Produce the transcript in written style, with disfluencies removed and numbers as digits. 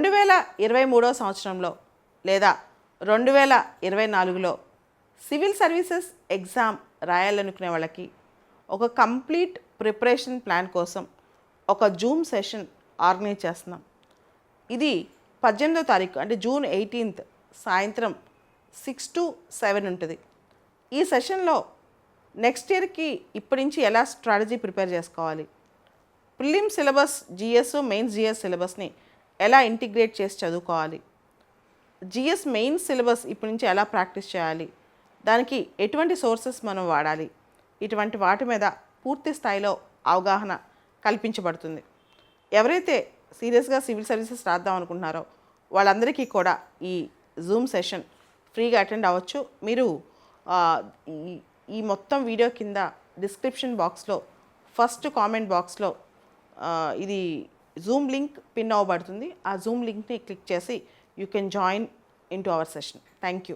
2023 సంవత్సరంలో లేదా 2024లో civil services exam రాయాలనుకునే వాళ్ళకి ఒక కంప్లీట్ ప్రిపరేషన్ ప్లాన్ కోసం ఒక జూమ్ సెషన్ ఆర్గనైజ్ చేస్తున్నాం. ఇది 18వ తారీఖు అంటే జూన్ 18th సాయంత్రం 6 to 7 ఉంటుంది. ఈ సెషన్లో నెక్స్ట్ ఇయర్కి ఇప్పటి నుంచి ఎలా స్ట్రాటజీ ప్రిపేర్ చేసుకోవాలి, prelim syllabus GS mains GS సిలబస్ని ఎలా ఇంటిగ్రేట్ చేసి చదువుకోవాలి, జిఎస్ మెయిన్స్ సిలబస్ ఇప్పటి నుంచి ఎలా ప్రాక్టీస్ చేయాలి, దానికి ఎటువంటి సోర్సెస్ మనం వాడాలి, ఇటువంటి వాటి మీద పూర్తి స్థాయిలో అవగాహన కల్పించబడుతుంది. ఎవరైతే సీరియస్గా సివిల్ సర్వీసెస్ రాద్దాం అనుకుంటున్నారో వాళ్ళందరికీ కూడా ఈ జూమ్ సెషన్ ఫ్రీగా అటెండ్ అవ్వచ్చు. మీరు ఈ మొత్తం వీడియో కింద డిస్క్రిప్షన్ బాక్స్లో ఫస్ట్ కామెంట్ బాక్స్లో ఇది జూమ్ లింక్ పిన్ అవ్వబడుతుంది. ఆ జూమ్ లింక్ని క్లిక్ చేసి you can join in to our session. Thank you.